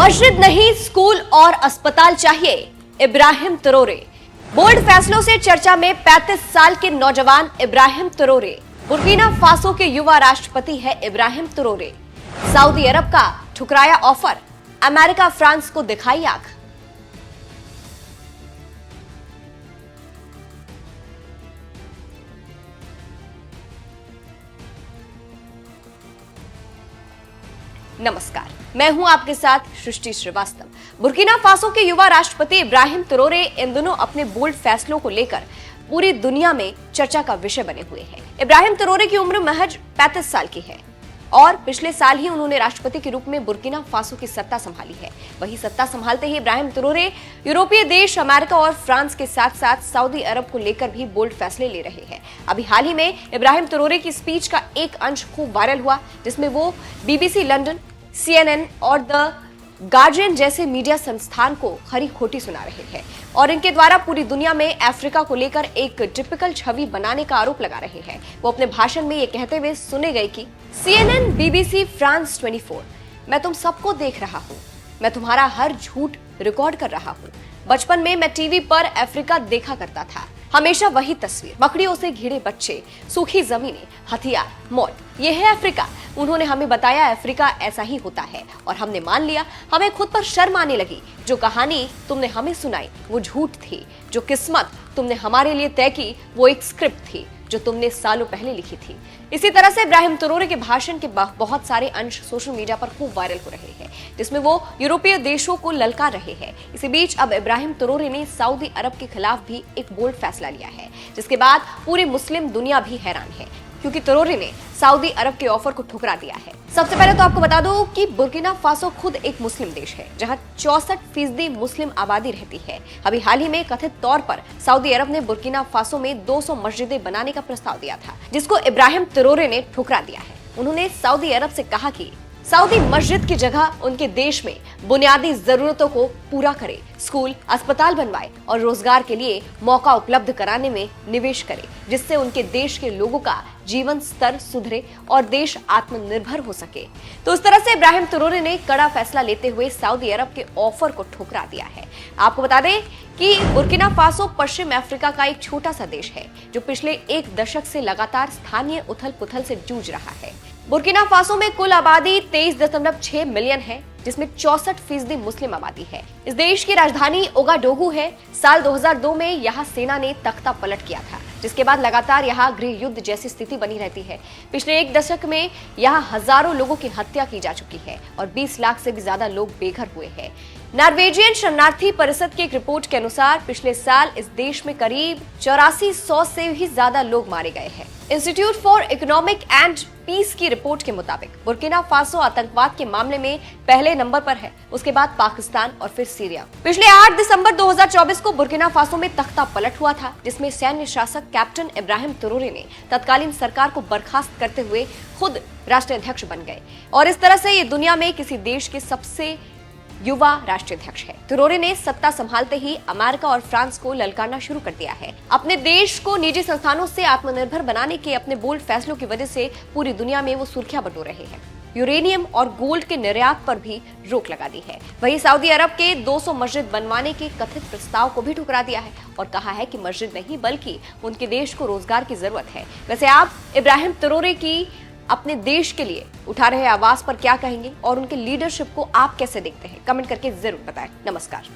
मस्जिद नहीं, स्कूल और अस्पताल चाहिए, इब्राहिम ट्रोरे। बोल्ड फैसलों से चर्चा में 35 साल के नौजवान इब्राहिम ट्रोरे। बुर्किना फासो के युवा राष्ट्रपति है इब्राहिम ट्रोरे। सऊदी अरब का ठुकराया ऑफर, अमेरिका फ्रांस को दिखाई आंख। नमस्कार, मैं हूं आपके साथ सृष्टि श्रीवास्तव। बुर्किना फासो के युवा राष्ट्रपति इब्राहिम ट्रोरे इन दिनों अपने बोल्ड फैसलों को लेकर पूरी दुनिया में चर्चा का विषय बने हुए हैं। इब्राहिम ट्रोरे की उम्र महज 35 साल की है और पिछले साल ही उन्होंने राष्ट्रपति के रूप में बुर्किना फासो की सत्ता संभाली है। वही सत्ता संभालते ही इब्राहिम ट्रोरे यूरोपीय देश अमेरिका और फ्रांस के साथ साथ सऊदी अरब को लेकर भी बोल्ड फैसले ले रहे हैं। अभी हाल ही में इब्राहिम ट्रोरे की स्पीच का एक अंश खूब वायरल हुआ, जिसमें वो बीबीसी लंदन, CNN और द गार्जियन जैसे मीडिया संस्थान को खरी खोटी सुना रहे हैं और इनके द्वारा पूरी दुनिया में अफ्रीका को लेकर एक टिपिकल छवि बनाने का आरोप लगा रहे हैं। वो अपने भाषण में ये कहते हुए सुने गए कि CNN, BBC, फ्रांस 24, मैं तुम सबको देख रहा हूँ, मैं तुम्हारा हर झूठ रिकॉर्ड कर रहा हूँ। बचपन में मैं टीवी पर अफ्रीका देखा करता था, हमेशा वही तस्वीर, बकरियों से घिरे बच्चे, सूखी जमीनें, हथियार, मौत, ये है अफ्रीका। उन्होंने हमें बताया अफ्रीका ऐसा ही होता है और हमने मान लिया। हमें खुद पर शर्म आने लगी। जो कहानी तुमने हमें सुनाई वो झूठ थी, जो किस्मत तुमने हमारे लिए तय की वो एक स्क्रिप्ट थी जो तुमने सालों पहले लिखी थी। इसी तरह से इब्राहिम ट्रोरे के भाषण के बहुत सारे अंश सोशल मीडिया पर खूब वायरल हो रहे हैं, जिसमें वो यूरोपीय देशों को ललकार रहे हैं। इसी बीच अब इब्राहिम ट्रोरे ने सऊदी अरब के खिलाफ भी एक बोल्ड फैसला लिया है, जिसके बाद पूरी मुस्लिम दुनिया भी हैरान है, क्योंकि ट्रोरे ने सऊदी अरब के ऑफर को ठुकरा दिया है। सबसे पहले तो आपको बता दूं कि बुर्किना फासो खुद एक मुस्लिम देश है, जहां 64% मुस्लिम आबादी रहती है। अभी हाल ही में कथित तौर पर सऊदी अरब ने बुर्किना फासो में 200 मस्जिदें बनाने का प्रस्ताव दिया था, जिसको इब्राहिम ट्रोरे ने ठुकरा दिया है। उन्होंने सऊदी अरब से कहा कि सऊदी मस्जिद की जगह उनके देश में बुनियादी जरूरतों को पूरा करे, स्कूल, अस्पताल बनवाए और रोजगार के लिए मौका उपलब्ध कराने में निवेश करे, जिससे उनके देश के लोगों का जीवन स्तर सुधरे और देश आत्मनिर्भर हो सके। तो इस तरह से इब्राहिम ट्रोरे ने कड़ा फैसला लेते हुए सऊदी अरब के ऑफर को ठुकरा दिया है। आपको बता दें कि बुर्किना फासो पश्चिम अफ्रीका का एक छोटा सा देश है, जो पिछले एक दशक से लगातार स्थानीय उथल पुथल से जूझ रहा है। बुर्किना फासो में कुल आबादी 23.6 मिलियन है, जिसमें 64% मुस्लिम आबादी है। इस देश की राजधानी ओगाडोगू है। साल 2002 में यहाँ सेना ने तख्ता पलट किया था, जिसके बाद लगातार यहाँ गृह युद्ध जैसी स्थिति बनी रहती है। पिछले एक दशक में यहाँ हजारों लोगों की हत्या की जा चुकी है और 20 लाख से भी ज्यादा लोग बेघर हुए हैं। नॉर्वेजियन शरणार्थी परिषद की एक रिपोर्ट के अनुसार पिछले साल इस देश में करीब 8400 से भी ज्यादा लोग मारे गए हैं। Institute for economic and peace की रिपोर्ट के मुताबिक बुर्किना फासो आतंकवाद के मामले में पहले नंबर पर है, उसके बाद पाकिस्तान और फिर सीरिया। पिछले 8 दिसंबर 2024 को बुर्किना फासो में तख्ता पलट हुआ था, जिसमें सैन्य शासक कैप्टन इब्राहिम ट्रोरे ने तत्कालीन सरकार को बर्खास्त करते हुए खुद राष्ट्रीय अध्यक्ष बन गए और इस तरह से ये दुनिया में किसी देश के सबसे युवा राष्ट्रीय अध्यक्ष है। ट्रोरे ने सत्ता संभालते ही अमेरिका और फ्रांस को ललकारना शुरू कर दिया है। अपने देश को निजी संस्थानों से आत्मनिर्भर बनाने के अपने बोल्ड फैसलों की वजह से पूरी दुनिया में वो सुर्खियां बटोर रहे हैं। यूरेनियम और गोल्ड के निर्यात पर भी रोक लगा दी है। वहीं सऊदी अरब के 200 मस्जिद बनवाने के कथित प्रस्ताव को भी ठुकरा दिया है और कहा है कि मस्जिद नहीं बल्कि उनके देश को रोजगार की जरूरत है। वैसे आप इब्राहिम ट्रोरे की अपने देश के लिए उठा रहे आवाज पर क्या कहेंगे और उनके लीडरशिप को आप कैसे देखते हैं? कमेंट करके जरूर बताएं। नमस्कार।